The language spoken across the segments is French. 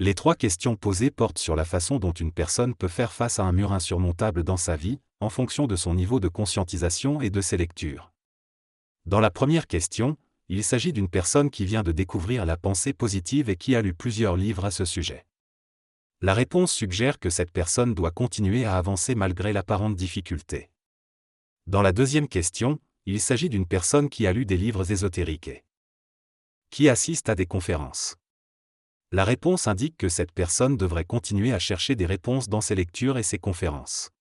Les 3 questions posées portent sur la façon dont une personne peut faire face à un mur insurmontable dans sa vie, en fonction de son niveau de conscientisation et de ses lectures. Dans la première question, il s'agit d'une personne qui vient de découvrir la pensée positive et qui a lu plusieurs livres à ce sujet. La réponse suggère que cette personne doit continuer à avancer malgré l'apparente difficulté. Dans la deuxième question, il s'agit d'une personne qui a lu des livres ésotériques et qui assiste à des conférences. La réponse indique que cette personne devrait continuer à chercher des réponses dans ses lectures et ses conférences.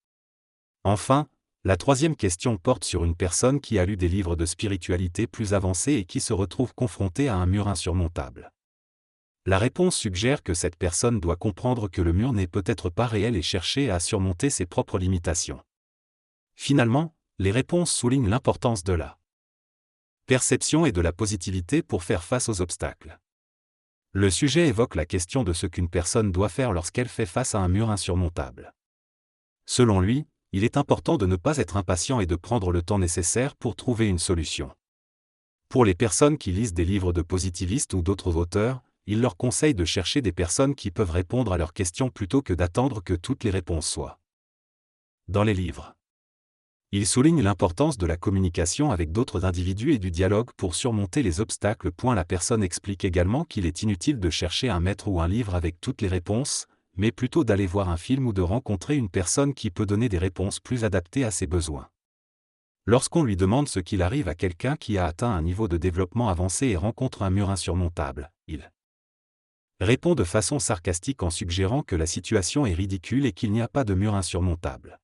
Enfin, la troisième question porte sur une personne qui a lu des livres de spiritualité plus avancés et qui se retrouve confrontée à un mur insurmontable. La réponse suggère que cette personne doit comprendre que le mur n'est peut-être pas réel et chercher à surmonter ses propres limitations. Finalement, les réponses soulignent l'importance de la perception et de la positivité pour faire face aux obstacles. Le sujet évoque la question de ce qu'une personne doit faire lorsqu'elle fait face à un mur insurmontable. Selon lui, il est important de ne pas être impatient et de prendre le temps nécessaire pour trouver une solution. Pour les personnes qui lisent des livres de positivistes ou d'autres auteurs, il leur conseille de chercher des personnes qui peuvent répondre à leurs questions plutôt que d'attendre que toutes les réponses soient dans les livres. Il souligne l'importance de la communication avec d'autres individus et du dialogue pour surmonter les obstacles. La personne explique également qu'il est inutile de chercher un maître ou un livre avec toutes les réponses, mais plutôt d'aller voir un film ou de rencontrer une personne qui peut donner des réponses plus adaptées à ses besoins. Lorsqu'on lui demande ce qu'il arrive à quelqu'un qui a atteint un niveau de développement avancé et rencontre un mur insurmontable, il répond de façon sarcastique en suggérant que la situation est ridicule et qu'il n'y a pas de mur insurmontable.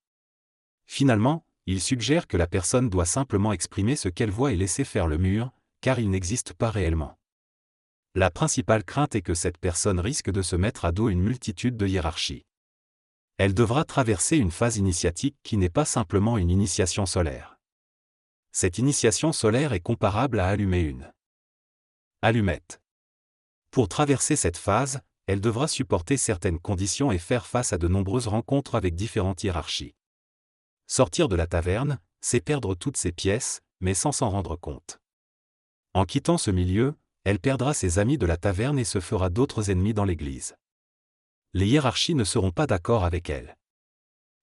Finalement, il suggère que la personne doit simplement exprimer ce qu'elle voit et laisser faire le mur, car il n'existe pas réellement. La principale crainte est que cette personne risque de se mettre à dos une multitude de hiérarchies. Elle devra traverser une phase initiatique qui n'est pas simplement une initiation solaire. Cette initiation solaire est comparable à allumer une allumette. Pour traverser cette phase, elle devra supporter certaines conditions et faire face à de nombreuses rencontres avec différentes hiérarchies. Sortir de la taverne, c'est perdre toutes ses pièces, mais sans s'en rendre compte. En quittant ce milieu, elle perdra ses amis de la taverne et se fera d'autres ennemis dans l'église. Les hiérarchies ne seront pas d'accord avec elle.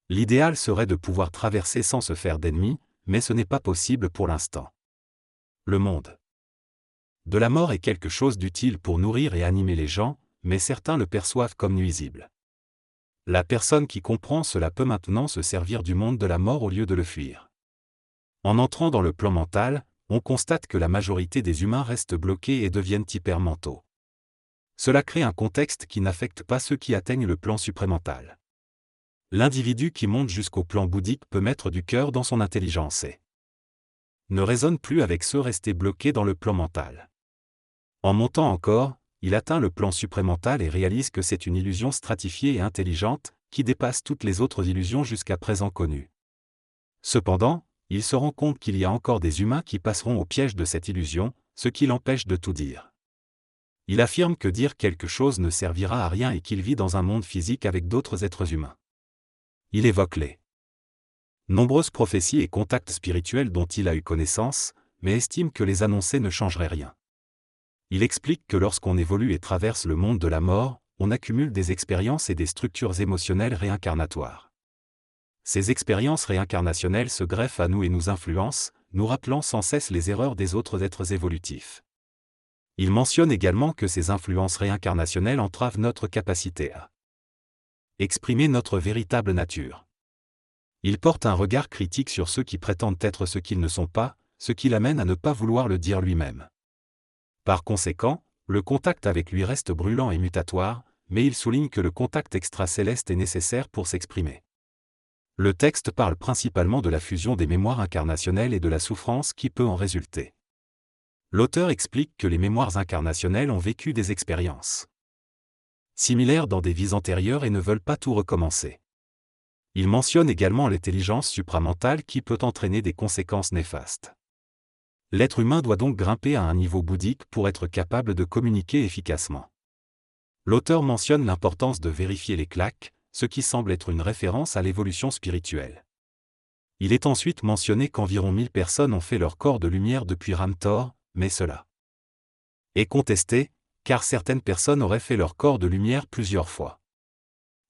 L'idéal serait de pouvoir traverser sans se faire d'ennemis, mais ce n'est pas possible pour l'instant. Le monde de la mort est quelque chose d'utile pour nourrir et animer les gens, mais certains le perçoivent comme nuisible. La personne qui comprend cela peut maintenant se servir du monde de la mort au lieu de le fuir. En entrant dans le plan mental, on constate que la majorité des humains restent bloqués et deviennent hypermentaux. Cela crée un contexte qui n'affecte pas ceux qui atteignent le plan supramental. L'individu qui monte jusqu'au plan bouddhique peut mettre du cœur dans son intelligence et ne raisonne plus avec ceux restés bloqués dans le plan mental. En montant encore, il atteint le plan supramental et réalise que c'est une illusion stratifiée et intelligente, qui dépasse toutes les autres illusions jusqu'à présent connues. Cependant, il se rend compte qu'il y a encore des humains qui passeront au piège de cette illusion, ce qui l'empêche de tout dire. Il affirme que dire quelque chose ne servira à rien et qu'il vit dans un monde physique avec d'autres êtres humains. Il évoque les nombreuses prophéties et contacts spirituels dont il a eu connaissance, mais estime que les annoncer ne changeraient rien. Il explique que lorsqu'on évolue et traverse le monde de la mort, on accumule des expériences et des structures émotionnelles réincarnatoires. Ces expériences réincarnationnelles se greffent à nous et nous influencent, nous rappelant sans cesse les erreurs des autres êtres évolutifs. Il mentionne également que ces influences réincarnationnelles entravent notre capacité à exprimer notre véritable nature. Il porte un regard critique sur ceux qui prétendent être ce qu'ils ne sont pas, ce qui l'amène à ne pas vouloir le dire lui-même. Par conséquent, le contact avec lui reste brûlant et mutatoire, mais il souligne que le contact extracéleste est nécessaire pour s'exprimer. Le texte parle principalement de la fusion des mémoires incarnationnelles et de la souffrance qui peut en résulter. L'auteur explique que les mémoires incarnationnelles ont vécu des expériences similaires dans des vies antérieures et ne veulent pas tout recommencer. Il mentionne également l'intelligence supramentale qui peut entraîner des conséquences néfastes. L'être humain doit donc grimper à un niveau bouddhique pour être capable de communiquer efficacement. L'auteur mentionne l'importance de vérifier les claques, ce qui semble être une référence à l'évolution spirituelle. Il est ensuite mentionné qu'environ 1000 personnes ont fait leur corps de lumière depuis Ramtor, mais cela est contesté, car certaines personnes auraient fait leur corps de lumière plusieurs fois.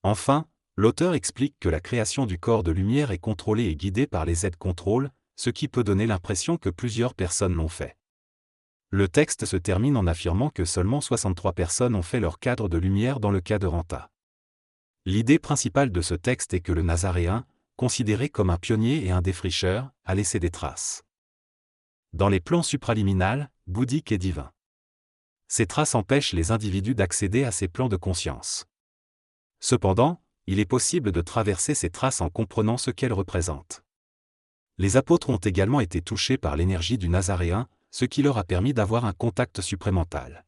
Enfin, l'auteur explique que la création du corps de lumière est contrôlée et guidée par les Z-Control, ce qui peut donner l'impression que plusieurs personnes l'ont fait. Le texte se termine en affirmant que seulement 63 personnes ont fait leur cadre de lumière dans le cas de Ranta. L'idée principale de ce texte est que le Nazaréen, considéré comme un pionnier et un défricheur, a laissé des traces dans les plans supraliminal, bouddhiques et divins. Ces traces empêchent les individus d'accéder à ces plans de conscience. Cependant, il est possible de traverser ces traces en comprenant ce qu'elles représentent. Les apôtres ont également été touchés par l'énergie du Nazaréen, ce qui leur a permis d'avoir un contact supramental.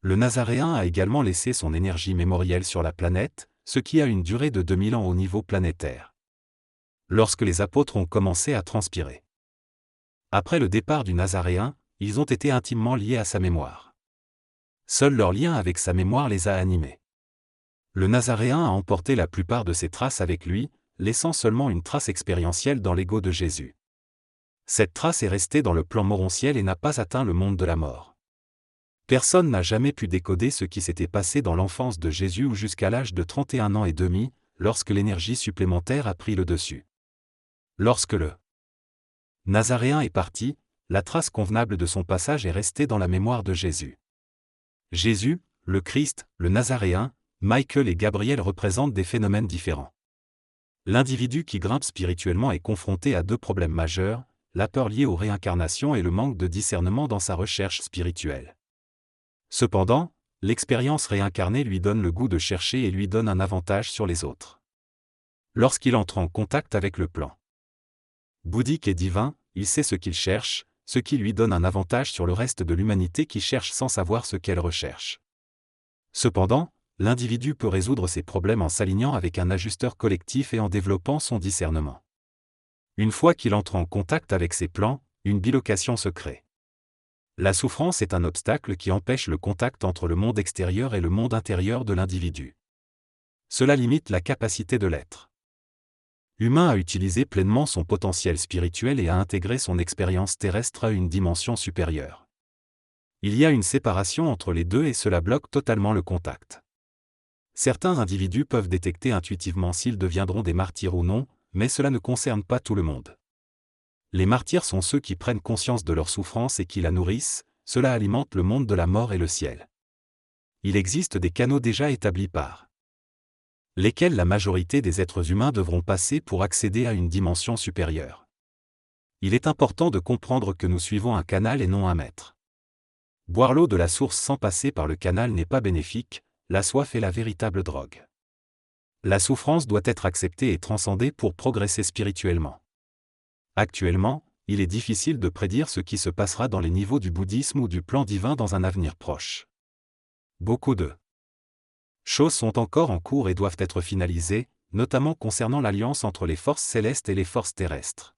Le Nazaréen a également laissé son énergie mémorielle sur la planète, ce qui a une durée de 2000 ans au niveau planétaire. Lorsque les apôtres ont commencé à transpirer. Après le départ du Nazaréen, ils ont été intimement liés à sa mémoire. Seul leur lien avec sa mémoire les a animés. Le Nazaréen a emporté la plupart de ses traces avec lui, laissant seulement une trace expérientielle dans l'ego de Jésus. Cette trace est restée dans le plan moronciel et n'a pas atteint le monde de la mort. Personne n'a jamais pu décoder ce qui s'était passé dans l'enfance de Jésus ou jusqu'à l'âge de 31 ans et demi, lorsque l'énergie supplémentaire a pris le dessus. Lorsque le Nazaréen est parti, la trace convenable de son passage est restée dans la mémoire de Jésus. Jésus, le Christ, le Nazaréen, Michael et Gabriel représentent des phénomènes différents. L'individu qui grimpe spirituellement est confronté à deux problèmes majeurs, la peur liée aux réincarnations et le manque de discernement dans sa recherche spirituelle. Cependant, l'expérience réincarnée lui donne le goût de chercher et lui donne un avantage sur les autres. Lorsqu'il entre en contact avec le plan bouddhique et divin, il sait ce qu'il cherche, ce qui lui donne un avantage sur le reste de l'humanité qui cherche sans savoir ce qu'elle recherche. Cependant, l'individu peut résoudre ses problèmes en s'alignant avec un ajusteur collectif et en développant son discernement. Une fois qu'il entre en contact avec ces plans, une bilocation se crée. La souffrance est un obstacle qui empêche le contact entre le monde extérieur et le monde intérieur de l'individu. Cela limite la capacité de l'être humain à utiliser pleinement son potentiel spirituel et à intégrer son expérience terrestre à une dimension supérieure. Il y a une séparation entre les deux et cela bloque totalement le contact. Certains individus peuvent détecter intuitivement s'ils deviendront des martyrs ou non, mais cela ne concerne pas tout le monde. Les martyrs sont ceux qui prennent conscience de leur souffrance et qui la nourrissent, cela alimente le monde de la mort et le ciel. Il existe des canaux déjà établis par lesquels la majorité des êtres humains devront passer pour accéder à une dimension supérieure. Il est important de comprendre que nous suivons un canal et non un maître. Boire l'eau de la source sans passer par le canal n'est pas bénéfique, la soif est la véritable drogue. La souffrance doit être acceptée et transcendée pour progresser spirituellement. Actuellement, il est difficile de prédire ce qui se passera dans les niveaux du bouddhisme ou du plan divin dans un avenir proche. Beaucoup de choses sont encore en cours et doivent être finalisées, notamment concernant l'alliance entre les forces célestes et les forces terrestres.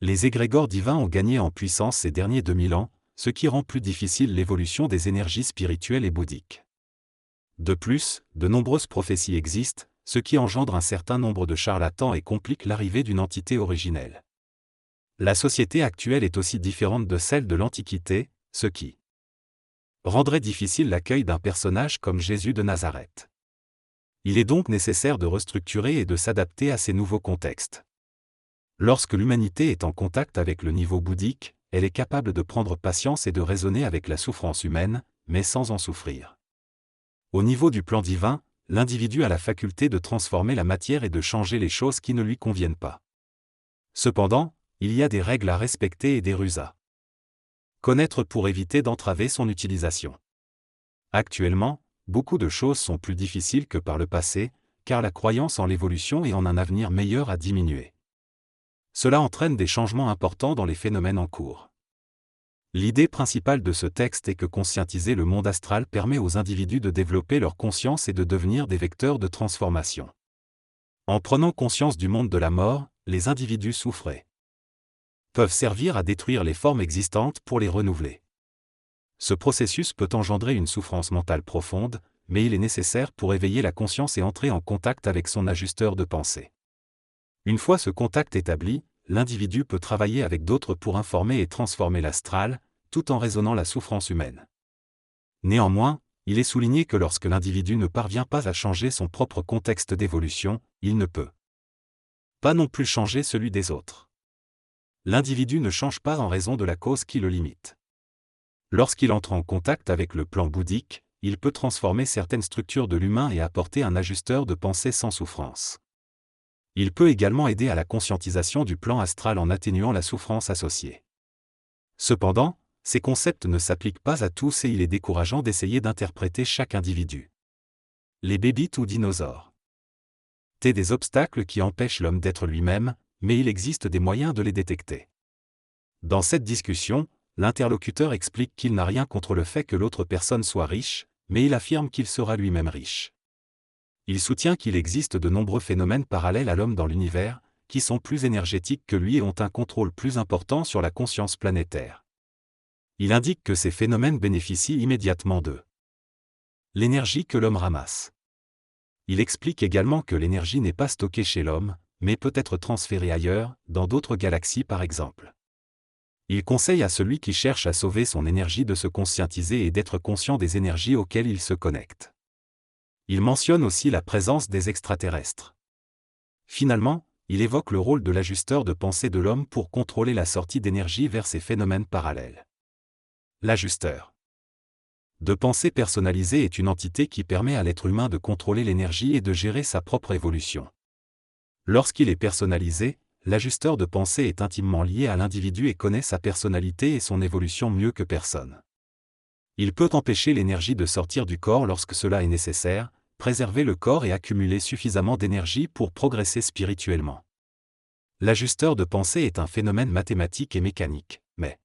Les égrégores divins ont gagné en puissance ces derniers 2000 ans, ce qui rend plus difficile l'évolution des énergies spirituelles et bouddhiques. De plus, de nombreuses prophéties existent, ce qui engendre un certain nombre de charlatans et complique l'arrivée d'une entité originelle. La société actuelle est aussi différente de celle de l'Antiquité, ce qui rendrait difficile l'accueil d'un personnage comme Jésus de Nazareth. Il est donc nécessaire de restructurer et de s'adapter à ces nouveaux contextes. Lorsque l'humanité est en contact avec le niveau bouddhique, elle est capable de prendre patience et de raisonner avec la souffrance humaine, mais sans en souffrir. Au niveau du plan divin, l'individu a la faculté de transformer la matière et de changer les choses qui ne lui conviennent pas. Cependant, il y a des règles à respecter et des ruses à connaître pour éviter d'entraver son utilisation. Actuellement, beaucoup de choses sont plus difficiles que par le passé, car la croyance en l'évolution et en un avenir meilleur a diminué. Cela entraîne des changements importants dans les phénomènes en cours. L'idée principale de ce texte est que conscientiser le monde astral permet aux individus de développer leur conscience et de devenir des vecteurs de transformation. En prenant conscience du monde de la mort, les individus souffrés peuvent servir à détruire les formes existantes pour les renouveler. Ce processus peut engendrer une souffrance mentale profonde, mais il est nécessaire pour éveiller la conscience et entrer en contact avec son ajusteur de pensée. Une fois ce contact établi, l'individu peut travailler avec d'autres pour informer et transformer l'astral, tout en raisonnant la souffrance humaine. Néanmoins, il est souligné que lorsque l'individu ne parvient pas à changer son propre contexte d'évolution, il ne peut pas non plus changer celui des autres. L'individu ne change pas en raison de la cause qui le limite. Lorsqu'il entre en contact avec le plan bouddhique, il peut transformer certaines structures de l'humain et apporter un ajusteur de pensée sans souffrance. Il peut également aider à la conscientisation du plan astral en atténuant la souffrance associée. Cependant, ces concepts ne s'appliquent pas à tous et il est décourageant d'essayer d'interpréter chaque individu. Les bébites ou dinosaures. Des obstacles qui empêchent l'homme d'être lui-même, mais il existe des moyens de les détecter. Dans cette discussion, l'interlocuteur explique qu'il n'a rien contre le fait que l'autre personne soit riche, mais il affirme qu'il sera lui-même riche. Il soutient qu'il existe de nombreux phénomènes parallèles à l'homme dans l'univers, qui sont plus énergétiques que lui et ont un contrôle plus important sur la conscience planétaire. Il indique que ces phénomènes bénéficient immédiatement de l'énergie que l'homme ramasse. Il explique également que l'énergie n'est pas stockée chez l'homme, mais peut être transférée ailleurs, dans d'autres galaxies par exemple. Il conseille à celui qui cherche à sauver son énergie de se conscientiser et d'être conscient des énergies auxquelles il se connecte. Il mentionne aussi la présence des extraterrestres. Finalement, il évoque le rôle de l'ajusteur de pensée de l'homme pour contrôler la sortie d'énergie vers ces phénomènes parallèles. L'ajusteur de pensée personnalisé est une entité qui permet à l'être humain de contrôler l'énergie et de gérer sa propre évolution. Lorsqu'il est personnalisé, l'ajusteur de pensée est intimement lié à l'individu et connaît sa personnalité et son évolution mieux que personne. Il peut empêcher l'énergie de sortir du corps lorsque cela est nécessaire, préserver le corps et accumuler suffisamment d'énergie pour progresser spirituellement. L'ajusteur de pensée est un phénomène mathématique et mécanique, mais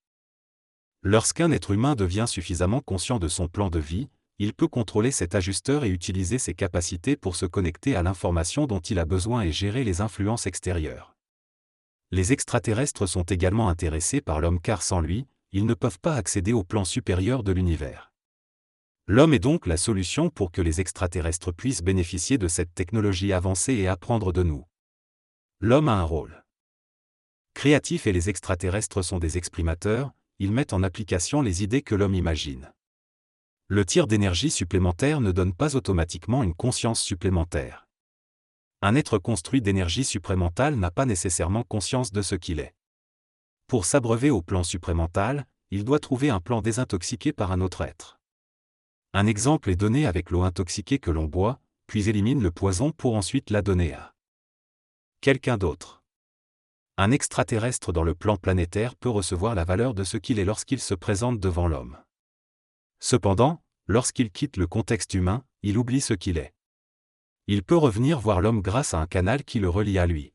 lorsqu'un être humain devient suffisamment conscient de son plan de vie, il peut contrôler cet ajusteur et utiliser ses capacités pour se connecter à l'information dont il a besoin et gérer les influences extérieures. Les extraterrestres sont également intéressés par l'homme car sans lui, ils ne peuvent pas accéder au plan supérieur de l'univers. L'homme est donc la solution pour que les extraterrestres puissent bénéficier de cette technologie avancée et apprendre de nous. L'homme a un rôle créatif et les extraterrestres sont des exprimateurs, ils mettent en application les idées que l'homme imagine. Le tir d'énergie supplémentaire ne donne pas automatiquement une conscience supplémentaire. Un être construit d'énergie supramentale n'a pas nécessairement conscience de ce qu'il est. Pour s'abreuver au plan supramental, il doit trouver un plan désintoxiqué par un autre être. Un exemple est donné avec l'eau intoxiquée que l'on boit, puis élimine le poison pour ensuite la donner à quelqu'un d'autre. Un extraterrestre dans le plan planétaire peut recevoir la valeur de ce qu'il est lorsqu'il se présente devant l'homme. Cependant, lorsqu'il quitte le contexte humain, il oublie ce qu'il est. Il peut revenir voir l'homme grâce à un canal qui le relie à lui.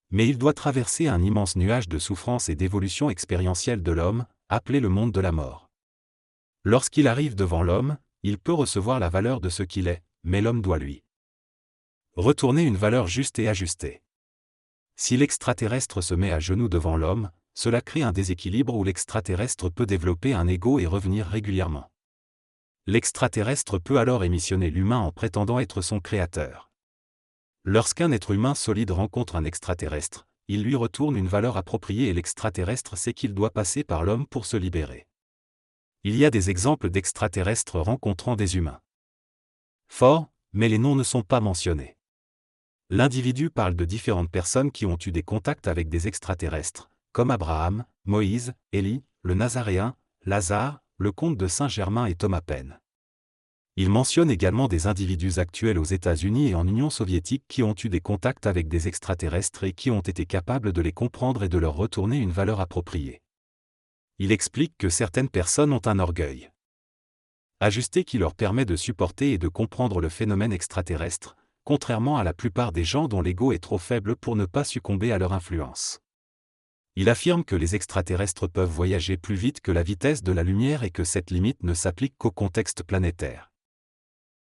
Mais il doit traverser un immense nuage de souffrance et d'évolution expérientielle de l'homme, appelé le monde de la mort. Lorsqu'il arrive devant l'homme, il peut recevoir la valeur de ce qu'il est, mais l'homme doit lui retourner une valeur juste et ajustée. Si l'extraterrestre se met à genoux devant l'homme, cela crée un déséquilibre où l'extraterrestre peut développer un ego et revenir régulièrement. L'extraterrestre peut alors émissionner l'humain en prétendant être son créateur. Lorsqu'un être humain solide rencontre un extraterrestre, il lui retourne une valeur appropriée et l'extraterrestre sait qu'il doit passer par l'homme pour se libérer. Il y a des exemples d'extraterrestres rencontrant des humains forts, mais les noms ne sont pas mentionnés. L'individu parle de différentes personnes qui ont eu des contacts avec des extraterrestres, comme Abraham, Moïse, Élie, le Nazaréen, Lazare, le comte de Saint-Germain et Thomas Paine. Il mentionne également des individus actuels aux États-Unis et en Union soviétique qui ont eu des contacts avec des extraterrestres et qui ont été capables de les comprendre et de leur retourner une valeur appropriée. Il explique que certaines personnes ont un orgueil ajusté qui leur permet de supporter et de comprendre le phénomène extraterrestre, contrairement à la plupart des gens dont l'ego est trop faible pour ne pas succomber à leur influence. Il affirme que les extraterrestres peuvent voyager plus vite que la vitesse de la lumière et que cette limite ne s'applique qu'au contexte planétaire.